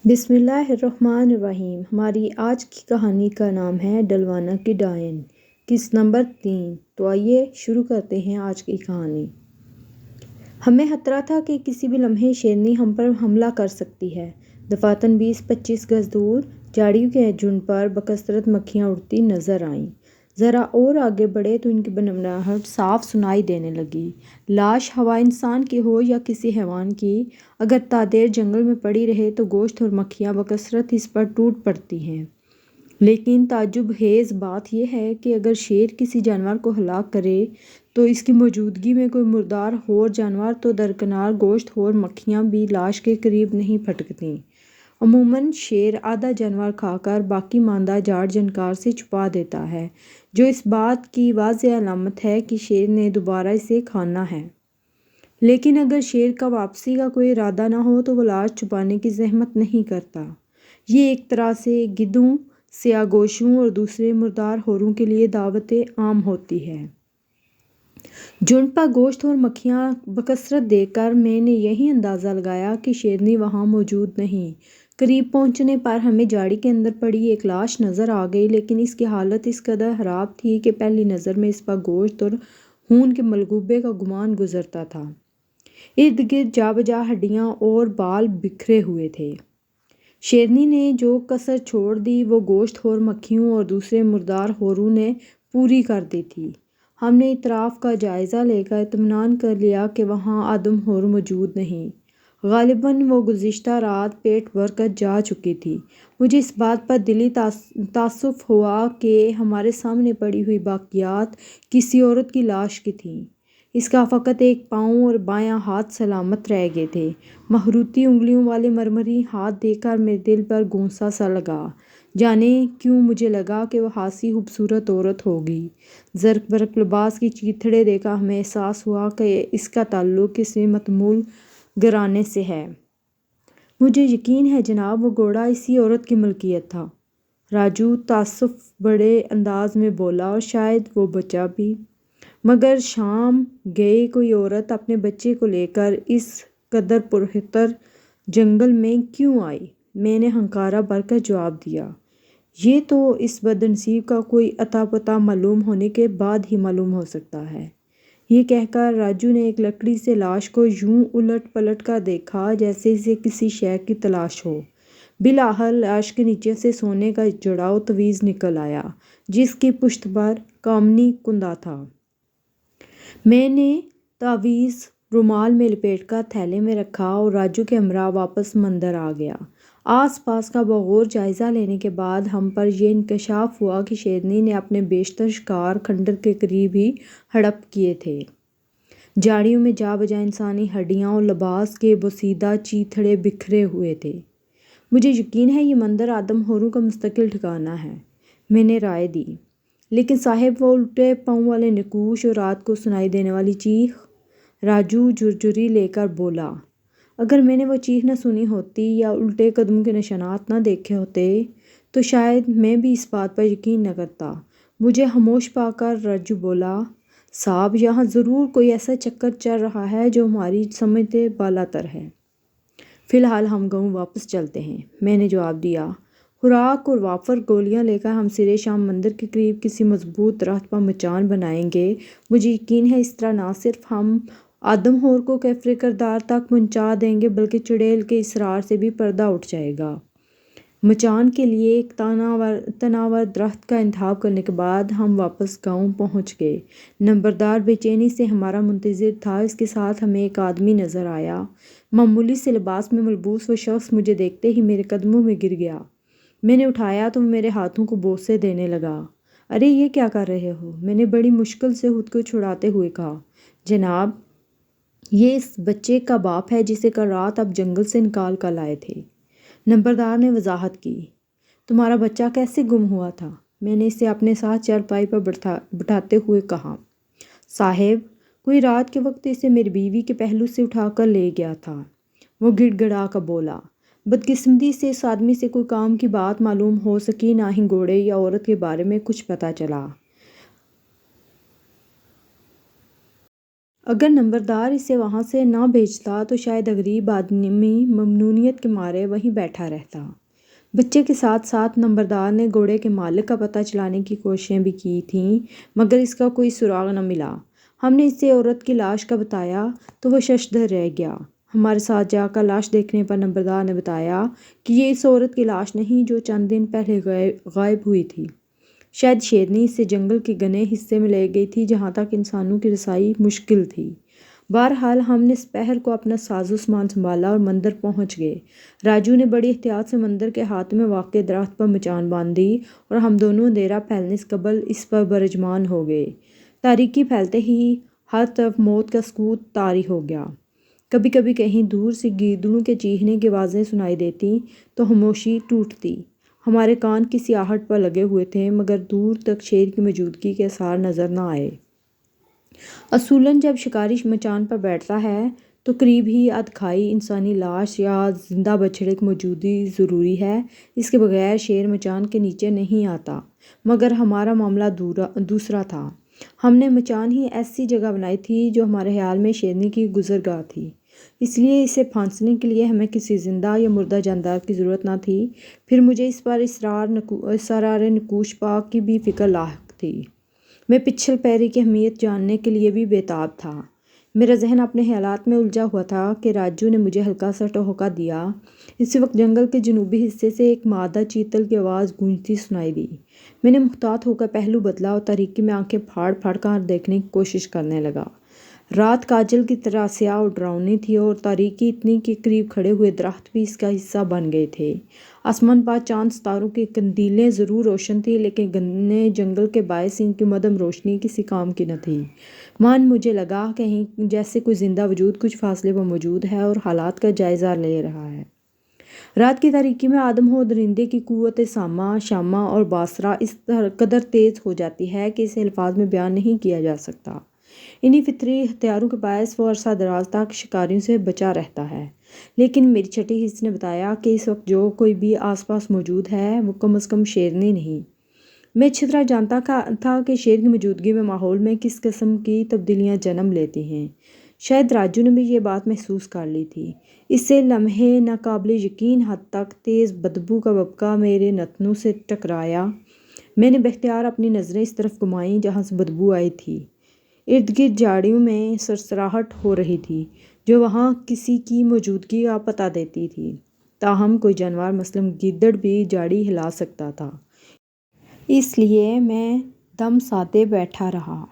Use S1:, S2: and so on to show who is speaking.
S1: بسم اللہ الرحمن الرحیم۔ ہماری آج کی کہانی کا نام ہے ڈلوانا کی ڈائن، قسط نمبر 3۔ تو آئیے شروع کرتے ہیں آج کی کہانی۔ ہمیں خطرہ تھا کہ کسی بھی لمحے شیرنی ہم پر حملہ کر سکتی ہے۔ دفاتراً 20-25 گز دور جھاڑیوں کے جھنڈ پر بکثرت مکھیاں اڑتی نظر آئیں۔ ذرا اور آگے بڑھے تو ان کی بھنبھناہٹ صاف سنائی دینے لگی۔ لاش ہوا انسان کی ہو یا کسی حیوان کی، اگر تادیر جنگل میں پڑی رہے تو گوشت اور مکھیاں بکثرت اس پر ٹوٹ پڑتی ہیں۔ لیکن تعجب خیز بات یہ ہے کہ اگر شیر کسی جانور کو ہلاک کرے تو اس کی موجودگی میں کوئی مردار اور جانور تو درکنار گوشت اور مکھیاں بھی لاش کے قریب نہیں پھٹکتیں۔ عموماً شیر آدھا جانور کھا کر باقی ماندہ جاڑ جھنکار سے چھپا دیتا ہے، جو اس بات کی واضح علامت ہے کہ شیر نے دوبارہ اسے کھانا ہے۔ لیکن اگر شیر کا واپسی کا کوئی ارادہ نہ ہو تو وہ لاش چھپانے کی زحمت نہیں کرتا۔ یہ ایک طرح سے گدھوں، سیاہ گوشوں اور دوسرے مردار حوروں کے لیے دعوت عام ہوتی ہے۔ جھنڈ پر گوشت اور مکھیاں بکثرت دیکھ کر میں نے یہی اندازہ لگایا کہ شیرنی وہاں موجود نہیں۔ قریب پہنچنے پر ہمیں جھاڑی کے اندر پڑی ایک لاش نظر آ گئی، لیکن اس کی حالت اس قدر خراب تھی کہ پہلی نظر میں اس پر گوشت اور خون کے ملغوبے کا گمان گزرتا تھا۔ ارد گرد جا بجا ہڈیاں اور بال بکھرے ہوئے تھے۔ شیرنی نے جو کسر چھوڑ دی وہ گوشت خور مکھیوں اور دوسرے مردار حوروں نے پوری کر دی تھی۔ ہم نے اطراف کا جائزہ لے کر اطمینان کر لیا کہ وہاں آدم خور موجود نہیں۔ غالباً وہ گزشتہ رات پیٹ بھر کر جا چکی تھی۔ مجھے اس بات پر دلی تاسف ہوا کہ ہمارے سامنے پڑی ہوئی باقیات کسی عورت کی لاش کی تھیں۔ اس کا فقط ایک پاؤں اور بایاں ہاتھ سلامت رہ گئے تھے۔ مخروطی انگلیوں والے مرمری ہاتھ دیکھ کر میرے دل پر گھونسا سا لگا۔ جانے کیوں مجھے لگا کہ وہ خاصی خوبصورت عورت ہوگی۔ زرق برق لباس کی چیتھڑیں دیکھ کر ہمیں احساس ہوا کہ اس کا تعلق کسی متمول گھرانے سے ہے۔ مجھے یقین ہے جناب وہ گھوڑا اسی عورت کی ملکیت تھا، راجو تاسف بھرے انداز میں بولا، اور شاید وہ بچہ بھی۔ مگر شام گئے کوئی عورت اپنے بچے کو لے کر اس قدر پرخطر جنگل میں کیوں آئی؟ میں نے ہنکارہ بھر کر جواب دیا، یہ تو اس بدنصیب کا کوئی اتا پتہ معلوم ہونے کے بعد ہی معلوم ہو سکتا ہے۔ یہ کہہ کر راجو نے ایک لکڑی سے لاش کو یوں الٹ پلٹ کر دیکھا جیسے اسے کسی شے کی تلاش ہو۔ بالآخر لاش کے نیچے سے سونے کا جڑاؤ تعویذ نکل آیا، جس کی پشت پر کامنی کندہ تھا۔ میں نے تعویذ رومال میں لپیٹ کر تھیلے میں رکھا اور راجو کے ہمراہ واپس مندر آ گیا۔ آس پاس کا بغور جائزہ لینے کے بعد ہم پر یہ انکشاف ہوا کہ شیرنی نے اپنے بیشتر شکار کھنڈر کے قریب ہی ہڑپ کیے تھے۔ جھاڑیوں میں جا بجا انسانی ہڈیاں اور لباس کے بوسیدہ چیتھڑے بکھرے ہوئے تھے۔ مجھے یقین ہے یہ مندر آدم خوروں کا مستقل ٹھکانہ ہے، میں نے رائے دی۔ لیکن صاحب وہ الٹے پاؤں والے نقوش اور رات کو سنائی دینے والی چیخ، راجو جھرجھری لے کر بولا۔ اگر میں نے وہ چیخ نہ سنی ہوتی یا الٹے قدموں کے نشانات نہ دیکھے ہوتے تو شاید میں بھی اس بات پر یقین نہ کرتا۔ مجھے خاموش پا کر راجو بولا، صاحب یہاں ضرور کوئی ایسا چکر چل رہا ہے جو ہماری سمجھ سے بالاتر ہے۔ فی الحال ہم گاؤں واپس چلتے ہیں، میں نے جواب دیا۔ خوراک اور وافر گولیاں لے کر ہم سرے شام مندر کے قریب کسی مضبوط درخت پر مچان بنائیں گے۔ مجھے یقین ہے اس طرح نہ صرف ہم آدم خور کو کیفر کردار تک پہنچا دیں گے بلکہ چڑیل کے اصرار سے بھی پردہ اٹھ جائے گا۔ مچان کے لیے ایک تناور درخت کا انتخاب کرنے کے بعد ہم واپس گاؤں پہنچ گئے۔ نمبردار بے چینی سے ہمارا منتظر تھا۔ اس کے ساتھ ہمیں ایک آدمی نظر آیا۔ معمولی سے لباس میں ملبوس وہ شخص مجھے دیکھتے ہی میرے قدموں میں گر گیا۔ میں نے اٹھایا تو وہ میرے ہاتھوں کو بوسے دینے لگا۔ ارے یہ کیا کر رہے ہو؟ میں نے بڑی مشکل سے خود کو چھڑاتے ہوئے کہا۔ جناب یہ اس بچے کا باپ ہے جسے کل رات آپ جنگل سے نکال کر لائے تھے۔ نمبردار نے وضاحت کی۔ تمہارا بچہ کیسے گم ہوا تھا؟ میں نے اسے اپنے ساتھ چارپائی پر بٹھاتے ہوئے کہا۔ صاحب کوئی رات کے وقت اسے میری بیوی کے پہلو سے اٹھا کر لے گیا تھا، وہ گڑ گڑا کر بولا۔ بدقسمتی سے اس آدمی سے کوئی کام کی بات معلوم ہو سکی، نہ ہی گھوڑے یا عورت کے بارے میں کچھ پتہ چلا۔ اگر نمبردار اسے وہاں سے نہ بھیجتا تو شاید غریب آدمی ممنونیت کے مارے وہیں بیٹھا رہتا۔ بچے کے ساتھ ساتھ نمبردار نے گھوڑے کے مالک کا پتہ چلانے کی کوششیں بھی کی تھیں، مگر اس کا کوئی سراغ نہ ملا۔ ہم نے اسے عورت کی لاش کا بتایا تو وہ ششدر رہ گیا۔ ہمارے ساتھ جا کر لاش دیکھنے پر نمبردار نے بتایا کہ یہ اس عورت کی لاش نہیں جو چند دن پہلے غائب ہوئی تھی۔ شاید شیرنی اسے جنگل کے گھنے حصے میں لے گئی تھی جہاں تک انسانوں کی رسائی مشکل تھی۔ بہرحال ہم نے سپہر کو اپنا ساز و سامان سنبھالا اور مندر پہنچ گئے۔ راجو نے بڑی احتیاط سے مندر کے ہاتھ میں واقع درخت پر مچان باندھ دی اور ہم دونوں اندھیرا پھیلنے سے قبل اس پر برجمان ہو گئے۔ تاریکی پھیلتے ہی ہر طرف موت کا سکوت طاری ہو گیا۔ کبھی کبھی کہیں دور سے گیدڑوں کے چیخنے کی آوازیں سنائی دیتی تو خاموشی ٹوٹتی۔ ہمارے کان کسی آہٹ پر لگے ہوئے تھے مگر دور تک شیر کی موجودگی کے آثار نظر نہ آئے۔ اصولاً جب شکاری مچان پر بیٹھتا ہے تو قریب ہی ادھکھائی انسانی لاش یا زندہ بچھڑے کی موجودگی ضروری ہے، اس کے بغیر شیر مچان کے نیچے نہیں آتا۔ مگر ہمارا معاملہ دوسرا تھا۔ ہم نے مچان ہی ایسی جگہ بنائی تھی جو ہمارے خیال میں شیرنی کی گزرگاہ تھی، اس لیے اسے پھانسنے کے لیے ہمیں کسی زندہ یا مردہ جاندار کی ضرورت نہ تھی۔ پھر مجھے اس پر اسرار نقوش پا کی بھی فکر لاحق تھی۔ میں پچھل پیری کی اہمیت جاننے کے لیے بھی بےتاب تھا۔ میرا ذہن اپنے خیالات میں الجھا ہوا تھا کہ راجو نے مجھے ہلکا سا ٹھوکا دیا۔ اسی وقت جنگل کے جنوبی حصے سے ایک مادہ چیتل کی آواز گونجتی سنائی دی۔ میں نے محتاط ہو کر پہلو بدلا اور تاریکی میں آنکھیں پھاڑ پھاڑ کر دیکھنے کی کوشش کرنے لگا۔ رات کاجل کی طرح سیاہ اور ڈراؤنی تھی اور تاریکی اتنی کہ قریب کھڑے ہوئے درخت بھی اس کا حصہ بن گئے تھے۔ آسمان پر چاند ستاروں کی قندیلیں ضرور روشن تھیں لیکن گھنے جنگل کے باعث ان کی مدھم روشنی کسی کام کی نہ تھی۔ مجھے لگا کہیں جیسے کوئی زندہ وجود کچھ فاصلے پر موجود ہے اور حالات کا جائزہ لے رہا ہے۔ رات کی تاریکی میں آدم و درندے کی قوت سامہ، شامہ اور باصرہ اس قدر تیز ہو جاتی ہے کہ اسے الفاظ میں بیان نہیں کیا جا سکتا۔ انہی فطری ہتھیاروں کے باعث وہ عرصہ دراز تک شکاریوں سے بچا رہتا ہے۔ لیکن میری چھٹی حس نے بتایا کہ اس وقت جو کوئی بھی آس پاس موجود ہے وہ کم از کم شیرنی نہیں۔ میں اچھی طرح جانتا تھا کہ شیر کی موجودگی میں ماحول میں کس قسم کی تبدیلیاں جنم لیتی ہیں۔ شاید راجو نے بھی یہ بات محسوس کر لی تھی۔ اس سے لمحے ناقابل یقین حد تک تیز بدبو کا بھبکا میرے نتنوں سے ٹکرایا۔ میں نے باختیار اپنی نظریں اس طرف گھمائیں جہاں سے بدبو آئی تھی۔ ارد گرد جھاڑیوں میں سرسراہٹ ہو رہی تھی جو وہاں کسی کی موجودگی کا پتہ دیتی تھی۔ تاہم کوئی جانور مثلاً گیدڑ بھی جھاڑی ہلا سکتا تھا۔ اس لیے میں دم سادے بیٹھا رہا۔